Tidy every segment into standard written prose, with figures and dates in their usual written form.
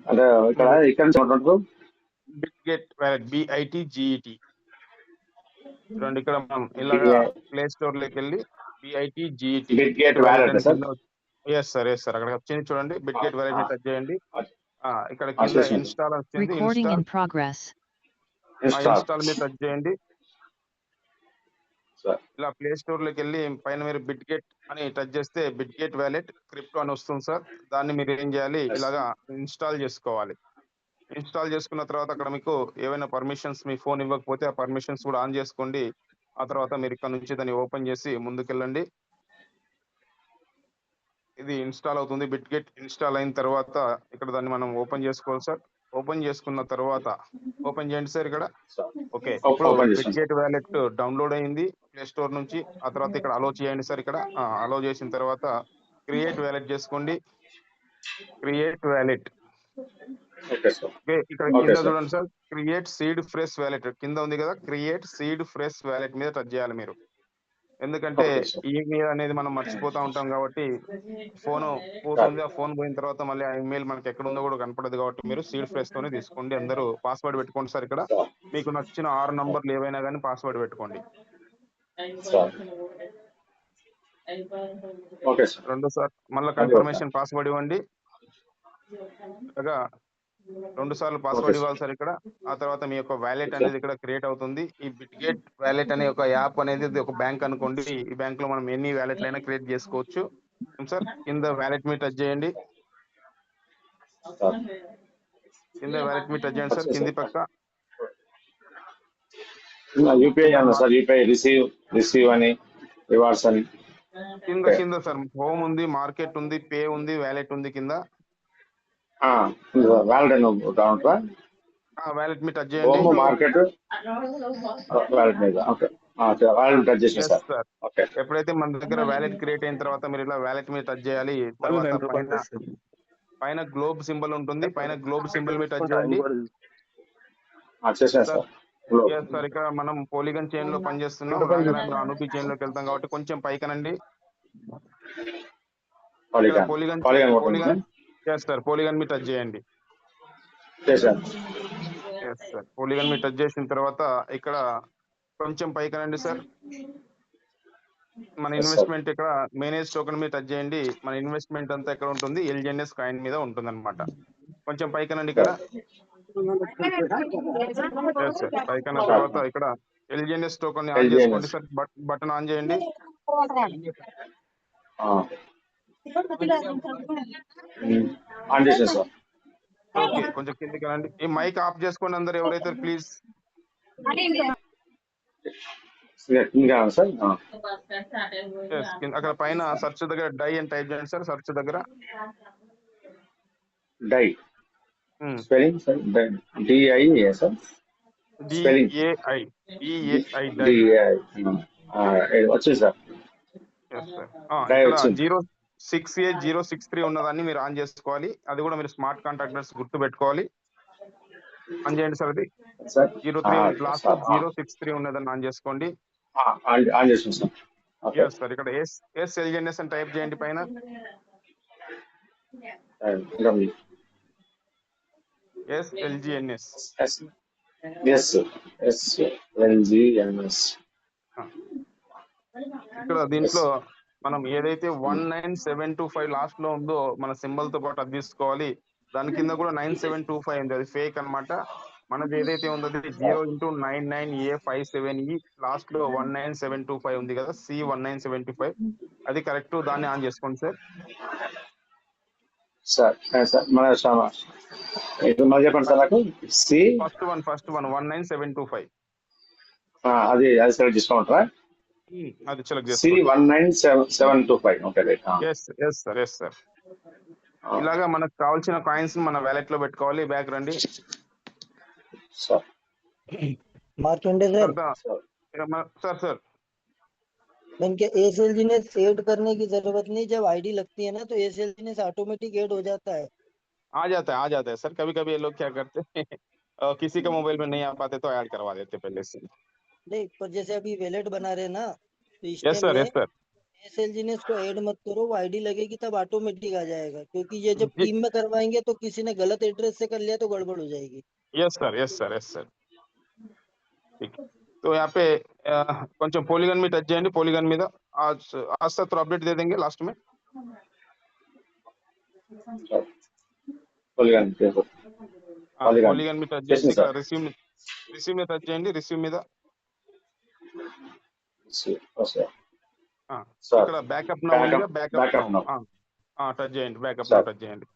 అంటే ఇక్కడ మీరు ఇక్కడ నుంచి ఉంటుండ్రు. బిట్గెట్ వ్యాలెట్ BITGET చూడండి. ఇక్కడ మనం ఇలాగా ప్లే స్టోర్ లోకి వెళ్ళి BITGET బిట్గేట్ వ్యాలెట్ వ్యాలెట్ అని సార్. కింద ఎస్ సార్ అక్కడ వచ్చింది చూడండి. బిట్గెట్ వ్యాలెట్ ని టచ్ చేయండి. ఇక్కడ కింద చేసాను సార్. ఇన్స్టాల్ వచ్చింది. Recording in progress. ఇన్స్టాల్ మీద టచ్ చేయండి. సార్ ఇలా ప్లే స్టోర్ లోకి వెళ్ళి పైన మీరు బిట్గెట్ అని టచ్ చేస్తే బిట్గెట్ వ్యాలెట్ క్రిప్టో అని వస్తుంది సార్. దాన్ని మీరు ఏం చేయాలి, ఇలాగా ఇన్స్టాల్ చేసుకోవాలి. ఇన్స్టాల్ చేసుకున్న తర్వాత అక్కడ మీకు ఏవైనా పర్మిషన్స్ మీ ఫోన్ ఇవ్వకపోతే ఆ పర్మిషన్స్ కూడా ఆన్ చేసుకోండి. ఆ తర్వాత మీరు ఇక్కడ నుంచి దాన్ని ఓపెన్ చేసి ముందుకెళ్ళండి. ఇది ఇన్స్టాల్ అవుతుంది. బిట్గెట్ ఇన్స్టాల్ అయిన తర్వాత ఇక్కడ దాన్ని మనం ఓపెన్ చేసుకోవాలి సార్. ఓపెన్ చేసుకున్న తర్వాత ఓపెన్ చేయండి సార్ ఇక్కడ. ఓకే, ఇప్పుడు బిట్గెట్ వ్యాలెట్ డౌన్లోడ్ అయింది ప్లే స్టోర్ నుంచి. ఆ తర్వాత ఇక్కడ అలో చేయండి సార్. ఇక్కడ అలో చేసిన తర్వాత క్రియేట్ వ్యాలెట్ చేసుకోండి. క్రియేట్ వ్యాలెట్ ఇక్కడ కింద చూడండి sir, create seed phrase wallet కింద ఉంది కదా. క్రియేట్ సీడ్ ఫ్రెష్ వ్యాలెట్ మీద టచ్ చేయాలి మీరు. ఎందుకంటే ఈమెయిల్ అనేది మనం మర్చిపోతా ఉంటాం కాబట్టి ఫోన్ పోతుంది. ఆ ఫోన్ పోయిన తర్వాత మళ్ళీ ఆ ఈమెయిల్ మనకి ఎక్కడ ఉందో కూడా కనపడదు కాబట్టి మీరు సీడ్ ఫ్రెష్ తోనే తీసుకోండి. అందరూ పాస్వర్డ్ పెట్టుకోండి సార్. ఇక్కడ మీకు నచ్చిన 6 నంబర్లు ఏవైనా కానీ పాస్వర్డ్ పెట్టుకోండి. రెండోసారి మళ్ళీ కన్ఫర్మేషన్ పాస్వర్డ్ ఇవ్వండి. ఇలాగా 2 సార్లు పాస్వర్డ్ ఇవ్వాలి సార్ ఇక్కడ. ఆ తర్వాత మీ యొక్క వ్యాలెట్ అనేది ఇక్కడ క్రియేట్ అవుతుంది. ఈ బిట్గెట్ వ్యాలెట్ అనే ఒక యాప్ అనేది ఒక బ్యాంక్ అనుకోండి. ఈ బ్యాంక్ లో మనం ఎన్ని వ్యాలెట్లు అయినా క్రియేట్ చేసుకోవచ్చు సార్. కింద వ్యాలెట్ మీద టచ్ చేయండి. కింద వ్యాలెట్ మీద టచ్ చేయండి సార్. కింది పక్క యూపీఐ అన్న సార్. యూపీఐ రిసీవ్ అని రివార్డ్స్ అని కింద సార్ హోమ్ ఉంది, మార్కెట్ ఉంది, పే ఉంది, వ్యాలెట్ ఉంది. కింద వ్యాలెట్ మీద టచ్ చేయండి. మార్కెట్ వ్యాలెట్ మీద టచ్ చేసిన సార్. ఎప్పుడైతే మన దగ్గర వ్యాలెట్ క్రియేట్ అయిన తర్వాత మీరు ఇలా వ్యాలెట్ మీద టచ్ చేయాలి. తర్వాత పైన గ్లోబ్ సింబల్ ఉంటుంది. పైన గ్లోబ్ సింబల్ మీద టచ్ చేయండి సార్. ఇక్కడ మనం పోలిగన్ చైన్ లో పనిచేస్తున్నాం. రాగానే అనూపి చైన్ లోకి వెళ్తాం కాబట్టి కొంచెం పైకనండి. పోలిగన్ మీద టచ్ చేయండి. పోలిగన్ మీద టచ్ చేసిన తర్వాత ఇక్కడ కొంచెం పైకనండి సార్. మన ఇన్వెస్ట్మెంట్ ఇక్కడ మేనేజ్ టోకెన్ మీద టచ్ చేయండి. మన ఇన్వెస్ట్మెంట్ అంతా ఎక్కడ ఉంటుంది, LGNS కాయిన్ మీద ఉంటుంది అనమాట. కొంచెం పైకనండి ఇక్కడ. పైకన్న తర్వాత ఇక్కడ LGNS టోకెన్ ఆన్ చేసుకోండి సార్. బటన్ ఆన్ చేయండి. కొంచెం కిందికి రండి. ఈ మైక్ ఆఫ్ చేసుకోండి అందరు ఎవరైతే ప్లీజ్. అక్కడ పైన సర్చ్ దగ్గర డై అని టైప్ చేయండి సార్. సర్చ్ దగ్గర DAI spelling sir. DIA sir. DAI వచ్చింది సార్. 068 ఉన్నదాన్ని మీరు ఆన్ చేసుకోవాలి. అది కూడా మీరు స్మార్ట్ కాంటాక్టర్స్ గుర్తు పెట్టుకోవాలి. ఆన్ చేయండి సార్. అది 03 లాస్ట్ 063 ఉన్నదాన్ని ఆన్ చేసుకోండి. సార్ ఇక్కడ SLGNS అని టైప్ చేయండి పైన. SLGNS ఇక్కడ దీంట్లో మనం ఏదైతే 19725 లాస్ట్ లో ఉందో మన సింబల్ తో పాటు అది తీసుకోవాలి. దాని కింద కూడా 9725 ఉంది, అది ఫేక్ అన్నమాట. మనది ఏదైతే ఉందో 0x99A57E లాస్ట్ లో 19725 ఉంది కదా, C19725 అది కరెక్ట్. దాన్ని ఆన్ చేసుకోండి సార్. చెప్పండి సార్ నాకు. ఫస్ట్ వన్ 19725 అది సెలెక్ట్ చేసుకోమంటారా? అది సెలెక్ట్ చేసుకోండి. 19725. Okay right. సార్ ఇలాగా మనకు కావాల్సిన కాయిన్స్ మన వ్యాలెట్ లో పెట్టుకోవాలి. బ్యాక్ రండి सर सर इनके एसएलजी ने ऐड करने की जरूरत नहीं, जब आईडी लगती है ना तो एसएलजी ने ऑटोमेटिक ऐड हो जाता है। आ जाता है सर। कभी कभी ये लोग क्या करते हैं किसी का मोबाइल में नहीं आ पाते तो ऐड करवा देते पहले से। नहीं पर जैसे अभी वैलेट बना रहे ना तो यस सर एसएल जीनेस को ऐड मत करो, वो आईडी लगेगी तब ऑटोमेटिक आ जाएगा, क्योंकि ये जब टीम में करवाएंगे तो किसी ने गलत एड्रेस से कर लिया तो गड़बड़ हो जाएगी। Yes sir, yes sir, yes sir. ठीक है। तो यहाँ पे కొంచెం పోలిగన్ మీద టచ్ చేయండి, పోలిగన్ మీద आज आज तक तो अपडेट दे देंगे लास्ट में। Polygon paper. Polygon. పోలిగన్ మీద టచ్ Yes, చేసి sir. ఇక్కడ రిసీవ్ మీద టచ్ చేయండి, రిసీవ్ మీద See, oh, sir. ఇక్కడ Sir. బ్యాకప్ నౌ ఉందిగా, backup Backup now now. Touch చేయండి, బ్యాకప్ నౌ Sir. టచ్ చేయండి.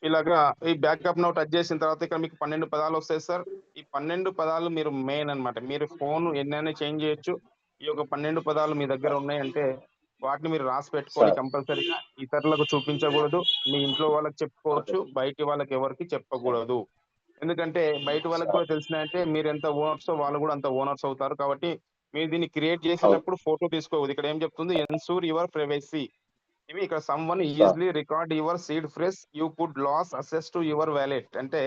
ఇలాగా ఈ బ్యాకప్ నౌ టచ్ చేసిన తర్వాత ఇక్కడ మీకు 12 పదాలు వస్తాయి సార్. ఈ 12 పదాలు మీరు మెయిన్ అన్నమాట. మీరు ఫోన్ ఎన్నైనా చేంజ్ చేయొచ్చు. ఈ యొక్క 12 పదాలు మీ దగ్గర ఉన్నాయంటే వాటిని మీరు రాసి పెట్టుకోవాలి Sir. కంపల్సరీగా. ఇతరులకు చూపించకూడదు, మీ ఇంట్లో వాళ్ళకి చెప్పుకోవచ్చు, Okay. బయటి వాళ్ళకి ఎవరికి చెప్పకూడదు. ఎందుకంటే బయట వాళ్ళకి Sir. కూడా తెలిసినాయంటే మీరు ఎంత ఓనర్స్ వాళ్ళు కూడా అంత ఓనర్స్ అవుతారు. కాబట్టి మీరు దీన్ని క్రియేట్ Okay. చేసేటప్పుడు ఫోటో తీసుకోవద్దు. ఇక్కడ ఏం చెప్తుంది, ఎన్సూర్ యువర్ ప్రైవసీ. ఇవి ఇక్కడ someone Sir. Easily record your seed phrase you could lose access to your wallet. అంటే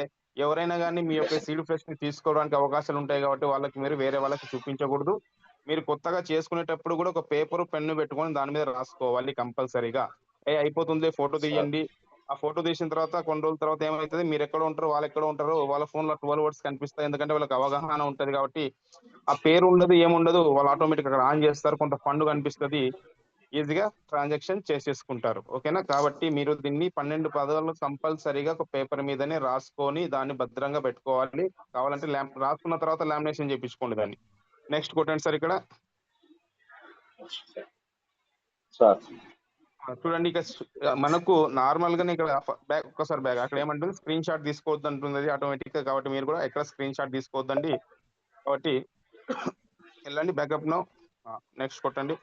ఎవరైనా కానీ మీ యొక్క సీడ్ ఫ్రెష్ ని తీసుకోవడానికి అవకాశాలు ఉంటాయి కాబట్టి వాళ్ళకి మీరు వేరే వాళ్ళకి చూపించకూడదు. మీరు కొత్తగా చేసుకునేటప్పుడు కూడా ఒక పేపర్ పెన్ను పెట్టుకొని దాని మీద రాసుకోవాలి కంపల్సరీగా. అయిపోతుంది, ఫోటో Sir. తీయండి. ఆ ఫోటో తీసిన తర్వాత కొన్ని రోజుల తర్వాత ఏమవుతుంది, మీరు ఎక్కడ ఉంటారో వాళ్ళు ఎక్కడ ఉంటారో వాళ్ళ ఫోన్ లో 12 వర్డ్స్ కనిపిస్తాయి. ఎందుకంటే వాళ్ళకి అవగాహన ఉంటది కాబట్టి ఆ పేరు ఉండదు, ఏముండదు, వాళ్ళు ఆటోమేటిక్ అక్కడ ఆన్ చేస్తారు, కొంత ఫండ్ కనిపిస్తుంది, ఈజీగా ట్రాన్సాక్షన్ చేసేసుకుంటారు. ఓకేనా? కాబట్టి మీరు దీన్ని 12 పదాలు కంపల్సరీగా ఒక పేపర్ మీదనే రాసుకొని దాన్ని భద్రంగా పెట్టుకోవాలి. కావాలంటే రాసుకున్న తర్వాత లామినేషన్ చేయించుకోండి దాన్ని. నెక్స్ట్ కొట్టండి సార్. ఇక్కడ Sir. చూడండి, ఇక మనకు నార్మల్ గానే ఇక్కడ బ్యాక్ ఒక్కసారి బ్యాక్ అక్కడ ఏమంటుంది, స్క్రీన్ షాట్ తీసుకోవద్దు అంటుంది ఆటోమేటిక్ గా. కాబట్టి మీరు కూడా ఎక్కడ స్క్రీన్ షాట్ తీసుకోవద్దండి. కాబట్టి వెళ్ళండి బ్యాకప్ నౌ. నెక్స్ట్ కొట్టండి.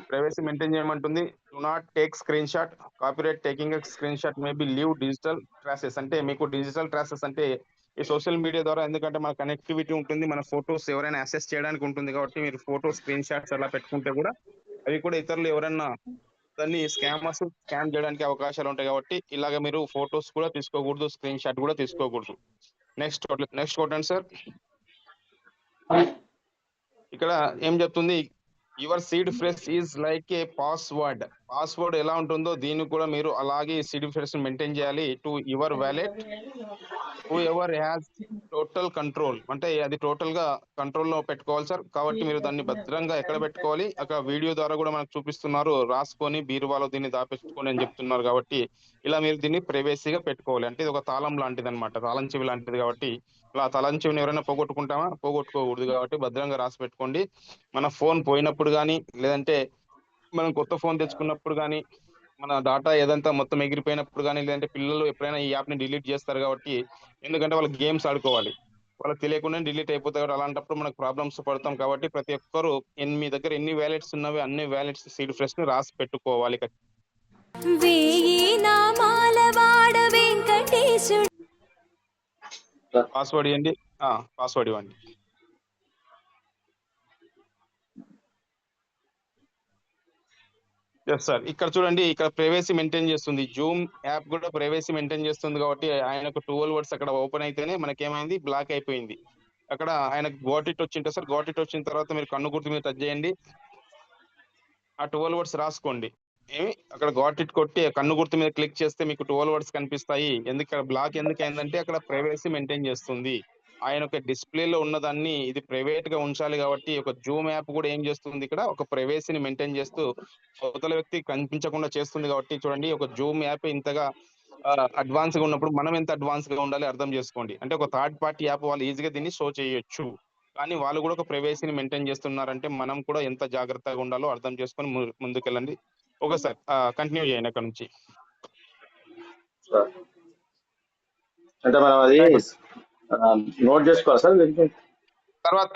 ప్రైవసీ మెయింటైన్ చేయమంటుంది. Do not take screenshot. Copyright taking screenshot may be leave digital traces. అంటే మీకు డిజిటల్ ట్రాసెస్ అంటే ఈ సోషల్ మీడియా ద్వారా, ఎందుకంటే మన కనెక్టివిటీ ఉంటుంది, మన ఫొటోస్ ఎవరైనా యాక్సెస్ చేయడానికి ఉంటుంది. కాబట్టి మీరు ఫోటో స్క్రీన్ షాట్స్ అలా పెట్టుకుంటే కూడా అవి కూడా ఇతరులు ఎవరైనా దాన్ని స్కామర్స్ స్కామ్ చేయడానికి అవకాశాలు ఉంటాయి. కాబట్టి ఇలాగ మీరు ఫొటోస్ కూడా తీసుకోకూడదు, స్క్రీన్ షాట్ కూడా తీసుకోకూడదు. నెక్స్ట్ కొట్టండి సార్. ఇక్కడ ఏం చెప్తుంది, your seed phrase is like a password. Password ఎలా ఉంటుందో దీన్ని కూడా మీరు అలాగే సీడ్ ఫ్రెష్ మెయింటైన్ చేయాలి. To your wallet whoever has total control. అంటే అది టోటల్ గా కంట్రోల్ లో పెట్టుకోవాలి సార్. కాబట్టి మీరు దాన్ని భద్రంగా ఎక్కడ పెట్టుకోవాలి, అక్కడ వీడియో ద్వారా కూడా మనకు చూపిస్తున్నారు, రాసుకొని బీరువాలో దీన్ని దాపెట్టుకొని అని చెప్తున్నారు. కాబట్టి ఇలా మీరు దీన్ని ప్రైవసీగా పెట్టుకోవాలి. అంటే ఇది ఒక తాళం లాంటిది అనమాట, తాళం చెవి లాంటిది. కాబట్టి ఇలా తాళం చెవిని ఎవరైనా పోగొట్టుకుంటామా, పోగొట్టుకోకూడదు. కాబట్టి భద్రంగా రాసి పెట్టుకోండి. మన ఫోన్ పోయినప్పుడు కానీ, లేదంటే మనం కొత్త ఫోన్ తెచ్చుకున్నప్పుడు కానీ, మన డాటా ఏదంతా మొత్తం ఎగిరిపోయినప్పుడు కానీ, లేదంటే పిల్లలు ఎప్పుడైనా ఈ యాప్ ని డిలీట్ చేస్తారు. కాబట్టి ఎందుకంటే వాళ్ళకి గేమ్స్ ఆడుకోవాలి, వాళ్ళకి తెలియకుండా డిలీట్ అయిపోతాయి. కాబట్టి అలాంటప్పుడు మనకు ప్రాబ్లమ్స్ పడతాం. కాబట్టి ప్రతి ఒక్కరు మీ దగ్గర ఎన్ని వ్యాలెట్స్ ఉన్నవి అన్ని వ్యాలెట్స్ సీడ్ ఫ్రెష్ ని రాసి పెట్టుకోవాలి. వేయి నామాల వాడ వెంకటేశుడు. పాస్వర్డ్ ఇవ్వండి, పాస్వర్డ్ ఇవ్వండి. Yes sir. ఇక్కడ చూడండి, ఇక్కడ ప్రైవసీ మెయింటైన్ చేస్తుంది. జూమ్ యాప్ కూడా ప్రైవసీ మెయింటైన్ చేస్తుంది. కాబట్టి ఆయనకు 12 వర్డ్స్ అక్కడ ఓపెన్ అయితేనే మనకేమైంది, బ్లాక్ అయిపోయింది. అక్కడ ఆయనకు గోట్ ఇట్ వచ్చింటే సార్, గోట్ ఇట్ వచ్చిన తర్వాత మీరు కన్ను గుర్తు మీద టచ్ చేయండి, ఆ 12 వర్డ్స్ రాసుకోండి. అక్కడ గాట్ ఇట్ కొట్టి కన్ను గుర్తు మీద క్లిక్ చేస్తే మీకు 12 వర్డ్స్ కనిపిస్తాయి. ఎందుకు బ్లాక్ ఎందుకు అయిందంటే అక్కడ ప్రైవసీ మెయింటైన్ చేస్తుంది. ఆయన ఒక డిస్ప్లేలో ఉన్నదాన్ని ఇది ప్రైవేట్ గా ఉంచాలి. కాబట్టి ఒక జూమ్ యాప్ కూడా ఏం చేస్తుంది, ఇక్కడ ఒక ప్రైవసీని మెయింటైన్ చేస్తూ అవతల వ్యక్తి కనిపించకుండా చేస్తుంది. కాబట్టి చూడండి, ఒక జూమ్ యాప్ ఇంతగా అడ్వాన్స్ గా ఉన్నప్పుడు మనం ఎంత అడ్వాన్స్ గా ఉండాలి అర్థం చేసుకోండి. అంటే ఒక థర్డ్ పార్టీ యాప్ వాళ్ళు ఈజీగా దీన్ని షో చేయొచ్చు, కానీ వాళ్ళు కూడా ఒక ప్రైవసీని మెయింటైన్ చేస్తున్నారంటే మనం కూడా ఎంత జాగ్రత్తగా ఉండాలో అర్థం చేసుకొని ముందుకెళ్ళండి. ఓకే సార్, కంటిన్యూ చేయండి అక్కడ నుంచి. అంటే మనం అది నోట్ చేసుకోవాలి సార్,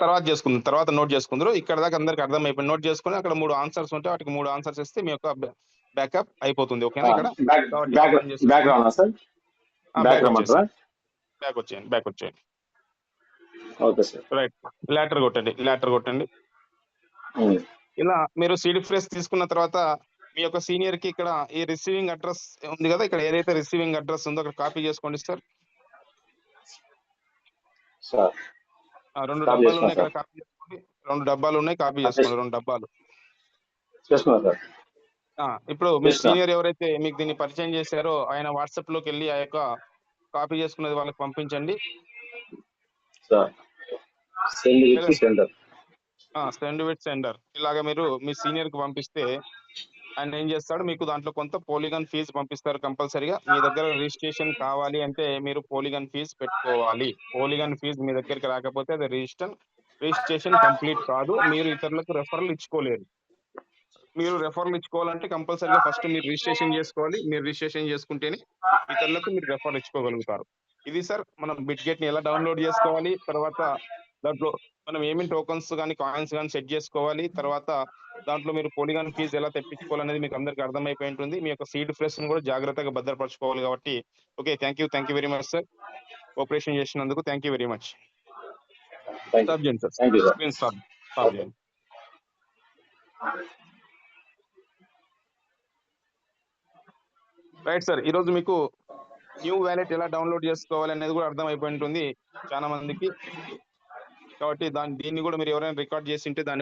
తర్వాత చేసుకుందాం, తర్వాత నోట్ చేసుకుందరు. ఇక్కడ దాకా అందరికి అర్థం అయిపోయింది. నోట్ చేసుకుని అక్కడ 3 ఆన్సర్స్ ఉంటే వాటికి 3 ఆన్సర్స్ ఇస్తే మీ యొక్క బ్యాకప్ అయిపోతుంది. ఓకేనా? ఇక్కడ బ్యాక్గ్రౌండ్ సార్, బ్యాక్ వచ్చేయండి. Okay sir. రైట్, లాటర్ కొట్టండి. ఇలా మీరు సీడ్ ఫ్రెష్ తీసుకున్న తర్వాత మీ యొక్క సీనియర్ కి ఇక్కడ ఈ రిసీవింగ్ అడ్రస్ ఉంది కదా, ఇక్కడ ఏదైతే రిసీవింగ్ అడ్రస్ ఉందో అక్కడ కాపీ చేసుకోండి సార్. 2 డబ్బాలు ఉన్నాయి, ఇక్కడ కాపీ చేసుకోండి. 2 డబ్బాలు ఉన్నాయి, కాపీ చేసుకోండి. 2 డబ్బాలు చేస్తున్నా సార్. ఇప్పుడు మీ చేసిన సీనియర్ ఎవరైతే మీకు దీన్ని పరిచయం చేశారో ఆయన వాట్సాప్ లోకి వెళ్ళి ఆ యొక్క కాపీ చేసుకున్నది వాళ్ళకి పంపించండి. Sir. Send with centre. Send with sender ఇలాగ మీరు మీ సీనియర్ కి పంపిస్తే ఆయన ఏం చేస్తాడు, మీకు దాంట్లో కొంత పోలిగన్ ఫీజు పంపిస్తారు కంపల్సరీగా. మీ దగ్గర రిజిస్ట్రేషన్ కావాలి అంటే మీరు పోలిగన్ ఫీజు పెట్టుకోవాలి. పోలిగన్ ఫీజు మీ దగ్గరికి రాకపోతే అది రిజిస్ట్రేషన్ కంప్లీట్ కాదు. మీరు ఇతరులకు రెఫరల్ ఇచ్చుకోలేరు. మీరు రెఫరల్ ఇచ్చుకోవాలంటే కంపల్సరీగా ఫస్ట్ మీరు రిజిస్ట్రేషన్ చేసుకోవాలి. మీరు రిజిస్ట్రేషన్ చేసుకుంటేనే ఇతరులకు మీరు రెఫరల్ ఇచ్చుకోగలుగుతారు. ఇది సార్ మనం బిట్గెట్ ని ఎలా డౌన్లోడ్ చేసుకోవాలి, తర్వాత దాంట్లో మనం ఏమేమి టోకన్స్ కానీ కాయిన్స్ కానీ సెట్ చేసుకోవాలి, తర్వాత దాంట్లో మీరు పోలిగాన్ ఫీజు ఎలా తెప్పించుకోవాలనేది మీకు అందరికి అర్థమైపోయి ఉంటుంది. మీ యొక్క సీడ్ ఫ్రెష్ ను కూడా జాగ్రత్తగా భద్రపరచుకోవాలి కాబట్టి okay. Thank you very much sir. Cooperation చేసినందుకు thank you very much. Stop చేయండి sir. Thank you sir. Screen stop చేయండి. రైట్ సార్, ఈ రోజు మీకు న్యూ వ్యాలెట్ ఎలా డౌన్లోడ్ చేసుకోవాలి అనేది కూడా అర్థం అయిపోయి ఉంటుంది చాలా మందికి. కాబట్టి దీన్ని కూడా మీరు ఎవరైనా రికార్డ్ చేసి ఉంటే దాన్ని